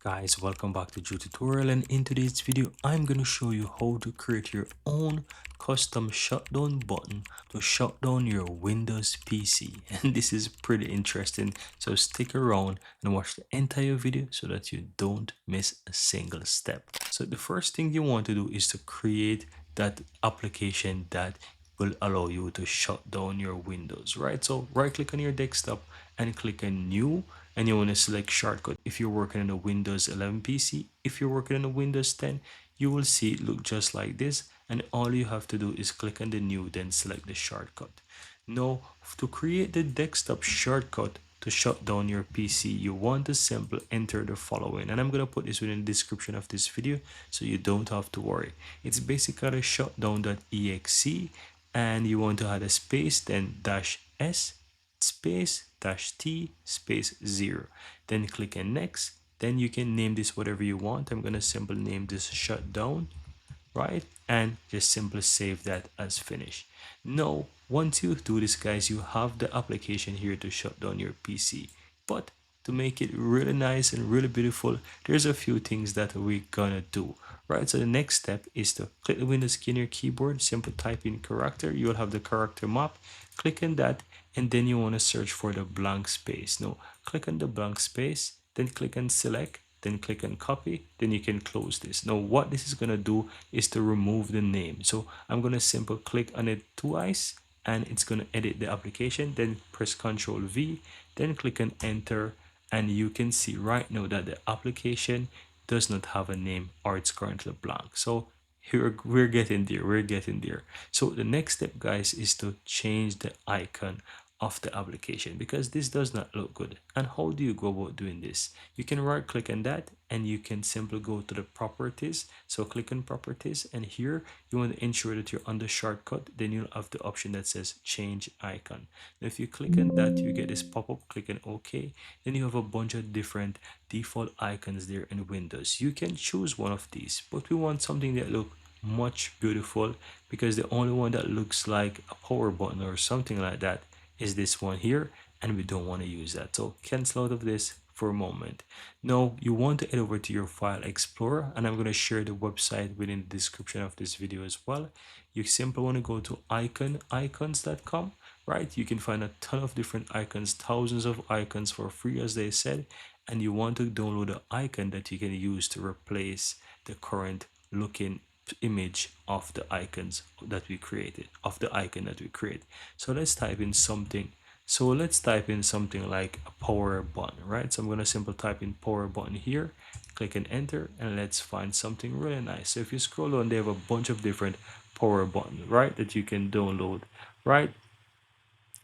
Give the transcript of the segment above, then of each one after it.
Guys, welcome back to Drew Tutorial, and in today's video I'm going to show you how to create your own custom shutdown button to shut down your Windows PC. And this is pretty interesting, so stick around and watch the entire video so that you don't miss a single step. So the first thing you want to do is to create that application that will allow you to shut down your Windows, right? So right click on your desktop and click on new, and you want to select shortcut. If you're working on a Windows 11 PC, if you're working on a Windows 10, you will see it look just like this, and all you have to do is click on the new, then select the shortcut. Now, to create the desktop shortcut to shut down your PC, you want to simply enter the following, and I'm going to put this within the description of this video so you don't have to worry. It's basically shutdown.exe, and you want to add a space, then dash s space dash t space 0, then click on next. Then you can name this whatever you want. I'm going to simply name this shutdown, right? And just simply save that as finished. Now once you do this, guys, you have the application here to shut down your PC. But to make it really nice and really beautiful, there's a few things that we're gonna do, right? So the next step is to click the Windows key on your keyboard, simply type in character. You'll have the character map, click on that, and then you want to search for the blank space. Now click on the blank space, then click on select, then click on copy, then you can close this. Now what this is going to do is to remove the name. So I'm going to simply click on it twice, and it's going to edit the application. Then press Ctrl V, then click on enter, and you can see right now that the application does not have a name, or it's currently blank. So here we're getting there. So the next step, guys, is to change the icon of the application, because this does not look good. And how do you go about doing this? You can right click on that, and you can simply go to the properties. So click on properties, and here you want to ensure that you're on the shortcut. Then you'll have the option that says change icon. Now if you click on that, you get this pop-up. Click on OK. Then you have a bunch of different default icons there in Windows. You can choose one of these, but we want something that look much beautiful, because the only one that looks like a power button or something like that is this one here, and we don't want to use that. So cancel out of this for a moment. Now you want to head over to your file explorer, and I'm going to share the website within the description of this video as well. You simply want to go to icons.com, right? You can find a ton of different icons, thousands of icons for free, as they said, and you want to download an icon that you can use to replace the current looking image of the icons that we created, of the icon that we create. So let's type in something. So let's type in something like a power button, right? So I'm going to simply type in power button here, click and enter, and let's find something really nice. So if you scroll down, they have a bunch of different power buttons, right, that you can download, right?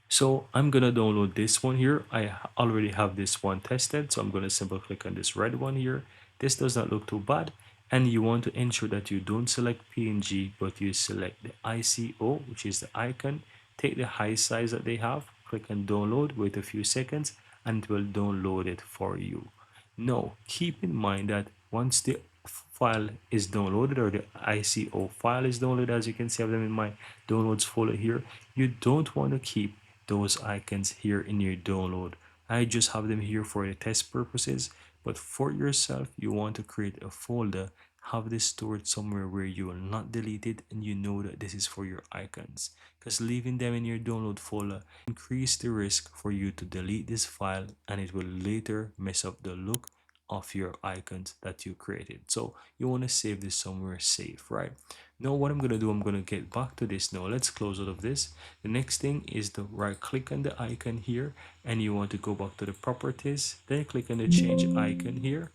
So I'm gonna download this one here. I already have this one tested, so I'm gonna simply click on this red one here. This does not look too bad, and you want to ensure that you don't select PNG, but you select the ICO, which is the icon. Take the high size that they have, click on download, wait a few seconds, and it will download it for you. Now keep in mind that once the file is downloaded, or the ICO file is downloaded, as you can see I have them in my downloads folder here, you don't want to keep those icons here in your download. I just have them here for the test purposes, but for yourself, you want to create a folder, have this stored somewhere where you will not delete it, and you know that this is for your icons, because leaving them in your download folder increase the risk for you to delete this file, and it will later mess up the look of your icons that you created. So you want to save this somewhere safe, right? Now what I'm going to do, I'm going to get back to this. Now let's close out of this. The next thing is to right click on the icon here, and you want to go back to the properties, then click on the change icon here.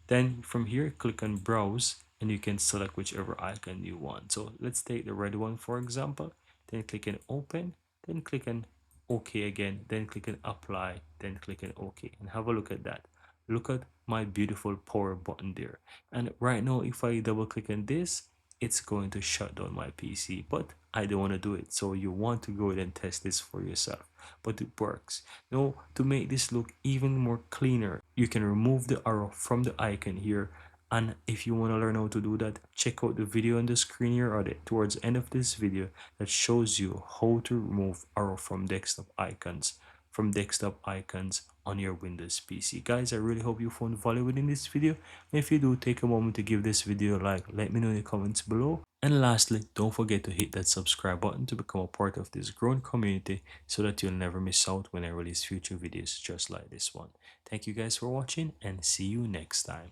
Then from here, click on browse, and you can select whichever icon you want. So let's take the red one, for example, then click on open, then click on OK again, then click on apply, then click on OK, and have a look at that. Look at my beautiful power button there. And right now, if I double click on this, it's going to shut down my PC, but I don't want to do it. So you want to go ahead and test this for yourself, but it works. Now to make this look even more cleaner, you can remove the arrow from the icon here. And if you want to learn how to do that, check out the video on the screen here, or towards the end of this video, that shows you how to remove arrow from desktop icons on your Windows PC. Guys, I really hope you found value within this video. If you do, take a moment to give this video a like. Let me know in the comments below. And lastly, don't forget to hit that subscribe button to become a part of this growing community so that you'll never miss out when I release future videos just like this one. Thank you guys for watching and see you next time.